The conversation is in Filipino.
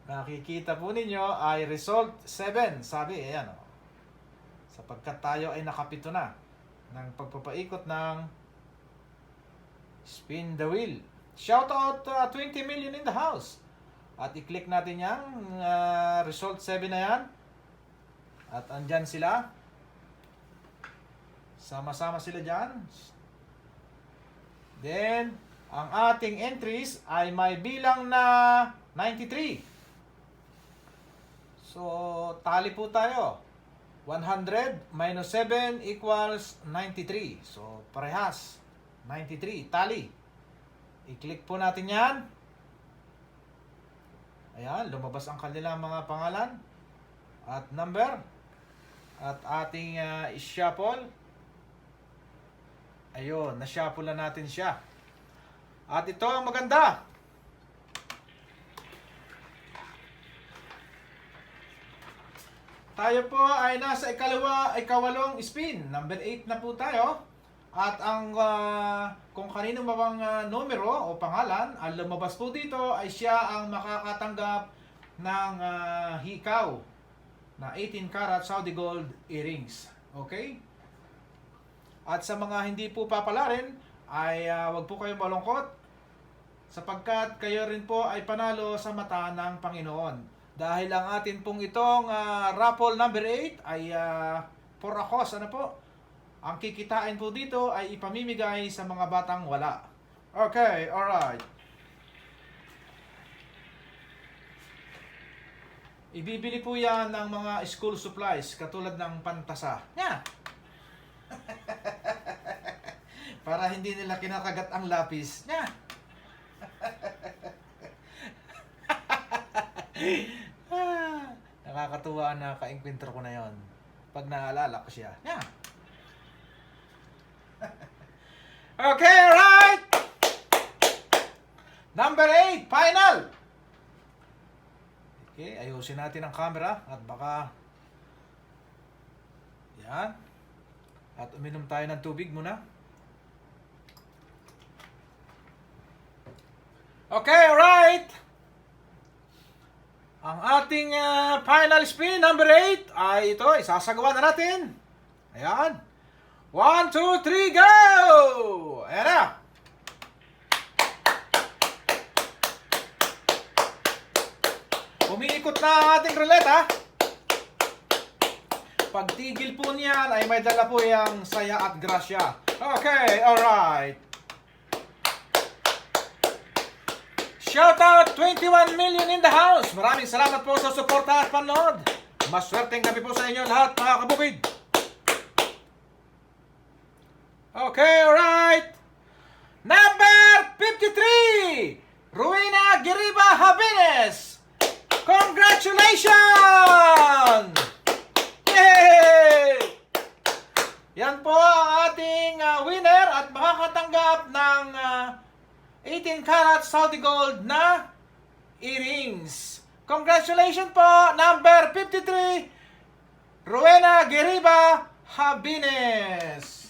nakikita po ninyo ay result 7. Sabi, ayan o. Sapagkat tayo ay nakapito na ng pagpapaikot ng spin the wheel. Shout out 20 million in the house. At i-click natin yung result 7 na yan. At andyan sila. Sama-sama sila dyan. Then, ang ating entries ay may bilang na 93. So, tali po tayo. 100 minus 7 equals 93. So, parehas. 93. Tali. I-click po natin yan. Ayan, lumabas ang kanilang mga pangalan at number. At ating i-shuffle. Ayun, na-shuffle na natin siya. At ito ang maganda. Tayo po ay nasa ikawalong spin. Number 8 na po tayo. At ang kung kanino mabang numero o pangalan ang lumabas po dito ay siya ang makakatanggap ng hikaw na 18 karat Saudi gold earrings. Okay? At sa mga hindi po papalarin ay wag po kayong malungkot sapagkat kayo rin po ay panalo sa mata ng Panginoon. Dahil ang atin pong itong raffle number 8 ay for a cause. Ano po? Ang kikitain po dito ay ipamimigay sa mga batang wala. Okay, alright. Ibibili po yan ng mga school supplies katulad ng pantasa. Yeah. Para hindi nila kinakagat ang lapis. Yeah. Nakakatuwa na ka-enkwentro ko na yon. Pag naalala ko siya. Yeah. Okay, alright. Number 8, final. Okay, ayusin natin ang camera at baka yan. At uminom tayo ng tubig muna. Okay, alright. Ang ating final spin, number 8, ay ito, isasagawa na natin. Ayan. 1, 2, 3, go! Ayan na. Umiikot na ang ating ruleta. Pagtigil po niyan ay may dala po yung saya at grasya. Okay, alright. Shout out 21 million in the house. Maraming salamat po sa suporta at panood. Maswerteng gabi po sa inyo lahat mga kabukid. Okay, alright. Number 53, Ruina Giriba Habines. Congratulations! Yay! Yan po ang ating winner at makakatanggap ng 18 karat Saudi gold na earrings. Congratulations po, number 53, Ruina Giriba Habines.